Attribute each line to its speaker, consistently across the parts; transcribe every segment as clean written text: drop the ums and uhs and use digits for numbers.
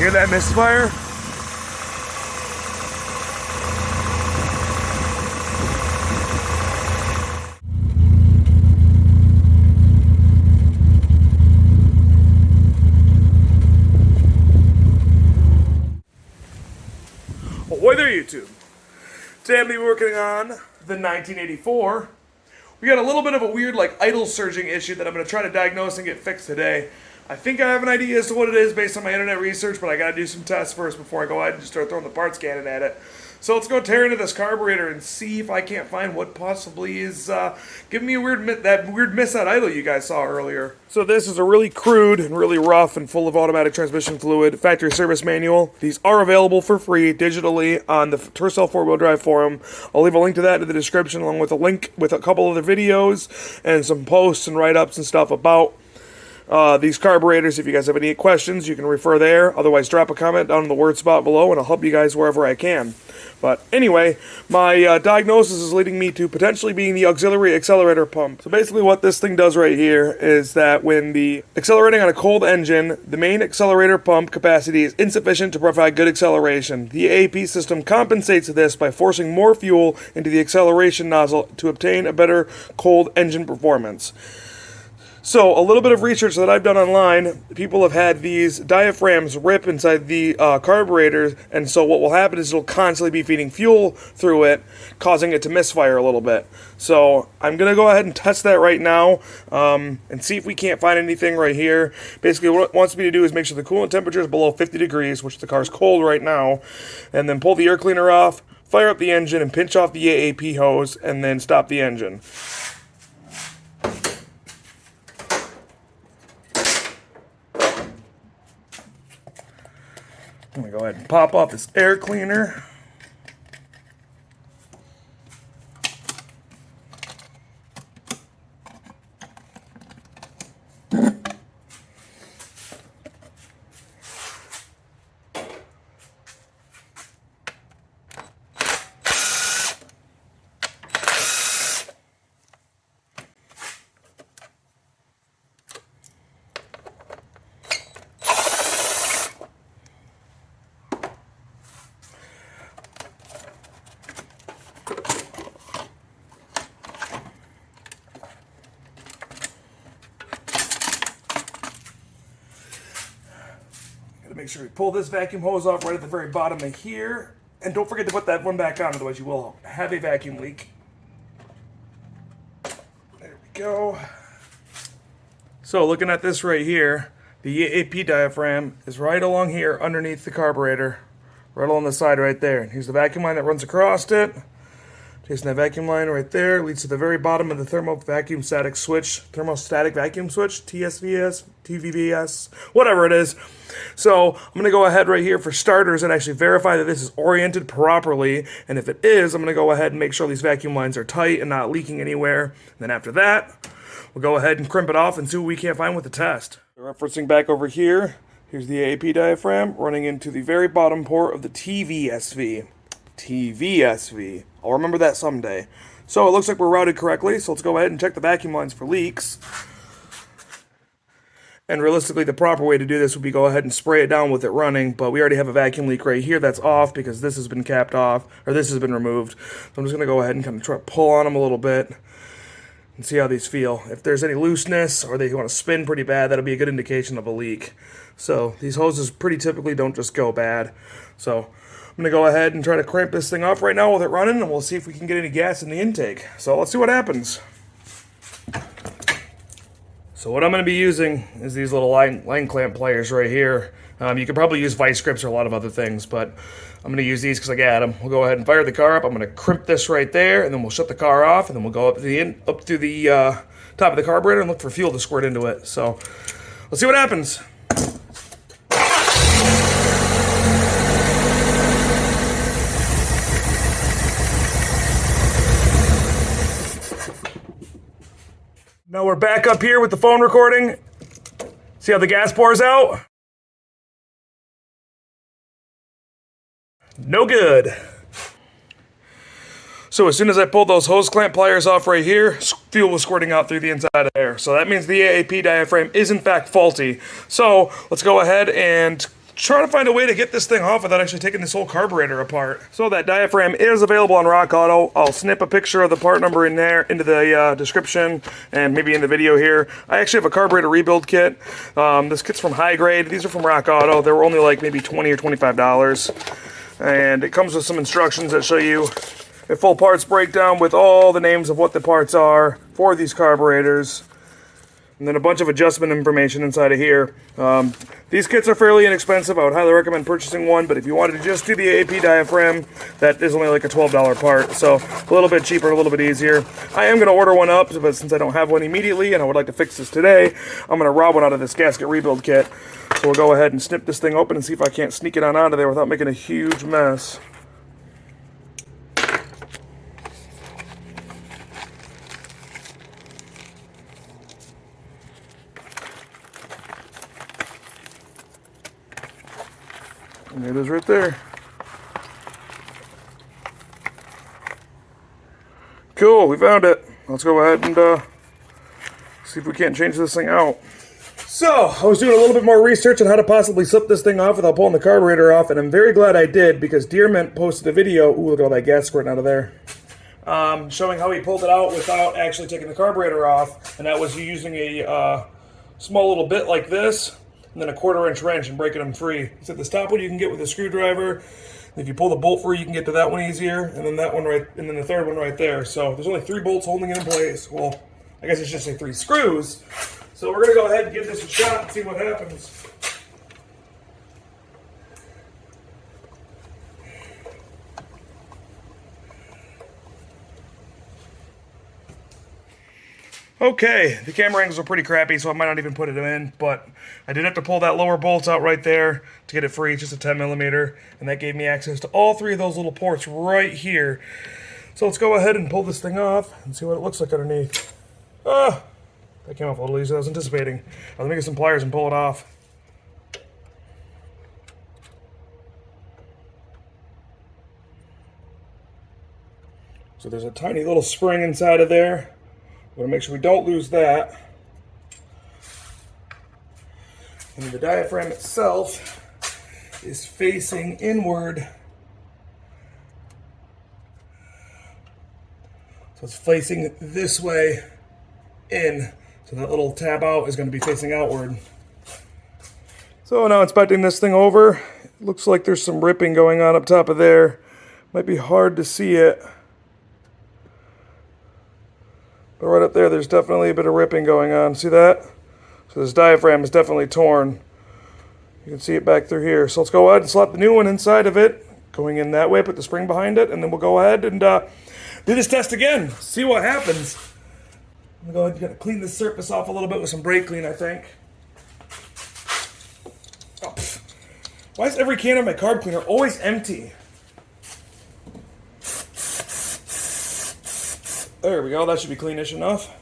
Speaker 1: hear that misfire? Ahoy there, YouTube. Today I'm going to be working on the 1984. We got a little bit of a weird idle surging issue that I'm going to try to diagnose and get fixed today. I think I have an idea as to what it is based on my internet research, but I got to do some tests first before I go ahead and just start throwing the parts cannon at it. So let's go tear into this carburetor and see if I can't find what possibly is giving me a weird miss at idle you guys saw earlier. So this is a really crude and really rough and full of automatic transmission fluid factory service manual. These are available for free digitally on the Tercel 4-wheel drive forum. I'll leave a link to that in the description along with a link with a couple other videos and some posts and write-ups and stuff about these carburetors. If you guys have any questions, you can refer there. Otherwise, drop a comment down in the word spot below, and I'll help you guys wherever I can. But anyway, my diagnosis is leading me to potentially being the auxiliary accelerator pump. So basically what this thing does right here is that when the accelerating on a cold engine, the main accelerator pump capacity is insufficient to provide good acceleration. The AAP system compensates this by forcing more fuel into the acceleration nozzle to obtain a better cold engine performance. So, a little bit of research that I've done online, people have had these diaphragms rip inside the carburetors, and so what will happen is it'll constantly be feeding fuel through it, causing it to misfire a little bit. So, I'm going to go ahead and test that right now, and see if we can't find anything right here. Basically, what it wants me to do is make sure the coolant temperature is below 50 degrees, which the car's cold right now, and then pull the air cleaner off, fire up the engine, and pinch off the AAP hose, and then stop the engine. I'm going to go ahead and pop off this air cleaner. Make sure we pull this vacuum hose off right at the very bottom of here. And don't forget to put that one back on, otherwise you will have a vacuum leak. There we go. So looking at this right here, the AAP diaphragm is right along here underneath the carburetor. Right along the side right there. And here's the vacuum line that runs across it. Chasing that vacuum line right there leads to the very bottom of the thermostatic vacuum switch, TSVS, TVVS, whatever it is. So I'm going to go ahead right here for starters and actually verify that this is oriented properly. And if it is, I'm going to go ahead and make sure these vacuum lines are tight and not leaking anywhere. And then after that, we'll go ahead and crimp it off and see what we can't find with the test. Referencing back over here, here's the AAP diaphragm running into the very bottom port of the TVSV. TVSV. I'll remember that someday. So it looks like we're routed correctly, so let's go ahead and check the vacuum lines for leaks. And realistically, the proper way to do this would be go ahead and spray it down with it running, but we already have a vacuum leak right here that's off because this has been capped off, or this has been removed. So I'm just going to go ahead and kind of try to pull on them a little bit and see how these feel. If there's any looseness or they want to spin pretty bad, that'll be a good indication of a leak. So these hoses pretty typically don't just go bad. So I'm going to go ahead and try to crank this thing off right now with it running, and we'll see if we can get any gas in the intake. So let's see what happens. So what I'm going to be using is these little line clamp pliers right here. You could probably use vice grips or a lot of other things, but I'm going to use these because I got them. We'll go ahead and fire the car up. I'm going to crimp this right there, and then we'll shut the car off, and then we'll go up through the top of the carburetor and look for fuel to squirt into it. So let's see what happens. Now we're back up here with the phone recording. See how the gas pours out? No good. So as soon as I pulled those hose clamp pliers off right here, fuel was squirting out through the inside of there. So that means the AAP diaphragm is in fact faulty. So let's go ahead and trying to find a way to get this thing off without actually taking this whole carburetor apart. So that diaphragm is available on Rock Auto. I'll snip a picture of the part number in there into the description and maybe in the video here. I actually have a carburetor rebuild kit. This kit's from High Grade. These are from Rock Auto. They were only like maybe $20 or $25. And it comes with some instructions that show you a full parts breakdown with all the names of what the parts are for these carburetors. And then a bunch of adjustment information inside of here. These kits are fairly inexpensive. I would highly recommend purchasing one, but if you wanted to just do the AP diaphragm, that is only like a $12 part. So a little bit cheaper, a little bit easier. I am going to order one up, but since I don't have one immediately and I would like to fix this today, I'm going to rob one out of this gasket rebuild kit. So we'll go ahead and snip this thing open and see if I can't sneak it on out of there without making a huge mess. And it is right there. Cool, we found it. Let's go ahead and see if we can't change this thing out. So, I was doing a little bit more research on how to possibly slip this thing off without pulling the carburetor off, and I'm very glad I did because Dearmint posted a video, ooh, look at all that gas squirting out of there, showing how he pulled it out without actually taking the carburetor off, and that was using a small little bit like this, and then a 1/4-inch wrench and breaking them free. He said the stop one you can get with a screwdriver. If you pull the bolt free, you can get to that one easier, and then that one right, and then the third one right there. So there's only 3 bolts holding it in place. Well, I guess I should say 3 screws. So we're gonna go ahead and give this a shot and see what happens. Okay, the camera angles are pretty crappy, so I might not even put it in, but I did have to pull that lower bolt out right there to get it free, just a 10mm, and that gave me access to all 3 of those little ports right here. So let's go ahead and pull this thing off and see what it looks like underneath. Ah, that came off a little easier than I was anticipating. Let me get some pliers and pull it off. So there's a tiny little spring inside of there. We want to make sure we don't lose that. And the diaphragm itself is facing inward. So it's facing this way in. So that little tab out is going to be facing outward. So now inspecting this thing over, it looks like there's some ripping going on up top of there. Might be hard to see it. But right up there, there's definitely a bit of ripping going on. See that? So this diaphragm is definitely torn. You can see it back through here. So let's go ahead and slap the new one inside of it, going in that way, put the spring behind it, and then we'll go ahead and do this test again. See what happens. I'm going to go ahead and clean this surface off a little bit with some brake clean, I think. Oh, why is every can of my carb cleaner always empty? There we go, that should be cleanish enough.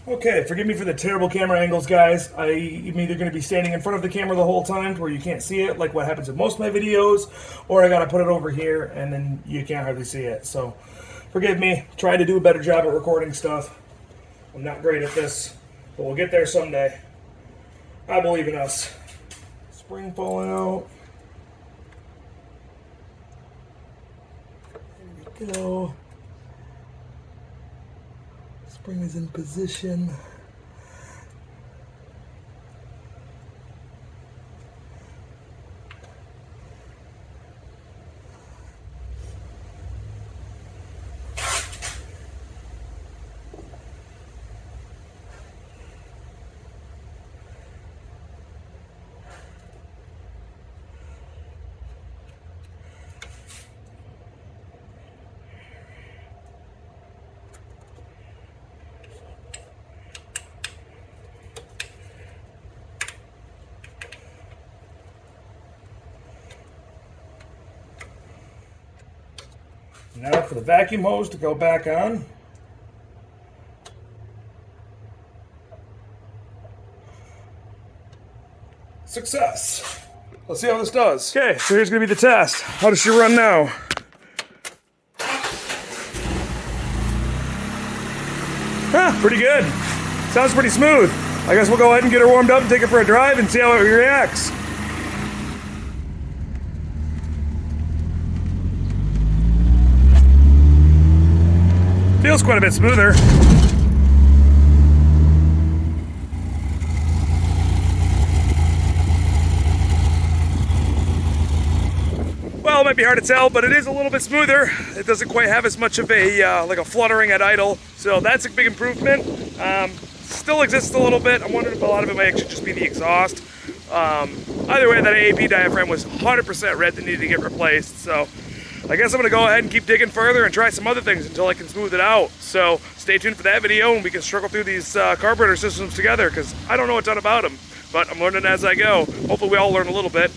Speaker 1: Okay, forgive me for the terrible camera angles, guys. I'm either going to be standing in front of the camera the whole time to where you can't see it, like what happens in most of my videos, or I got to put it over here and then you can't hardly see it. So, forgive me. Try to do a better job at recording stuff. I'm not great at this, but we'll get there someday. I believe in us. Spring falling out. There we go. Spring is in position. Now for the vacuum hose to go back on. Success. Let's see how this does. Okay, so here's gonna be the test. How does she run now? Pretty good. Sounds pretty smooth. I guess we'll go ahead and get her warmed up and take it for a drive and see how it reacts. feels quite a bit smoother. Well, it might be hard to tell, but it is a little bit smoother. It doesn't quite have as much of a like a fluttering at idle, so that's a big improvement. Still exists a little bit. I'm wondering if a lot of it might actually just be the exhaust. Either way, that AAP diaphragm was 100% red that needed to get replaced, so I guess I'm going to go ahead and keep digging further and try some other things until I can smooth it out. So stay tuned for that video, and we can struggle through these carburetor systems together, because I don't know a ton about them, but I'm learning as I go. Hopefully we all learn a little bit.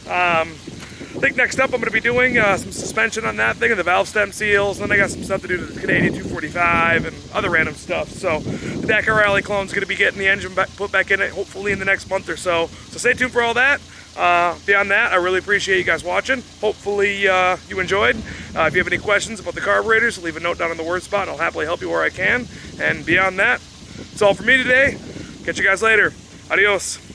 Speaker 1: I think next up I'm going to be doing some suspension on that thing and the valve stem seals, and then I got some stuff to do to the Canadian 245 and other random stuff. So the Dakar Rally clone's going to be getting the engine put back in it hopefully in the next month or so. So stay tuned for all that. Beyond that, I really appreciate you guys watching. Hopefully you enjoyed. If you have any questions about the carburetors, leave a note down in the word spot and I'll happily help you where I can. And beyond that, that's all for me today. Catch you guys later. Adios.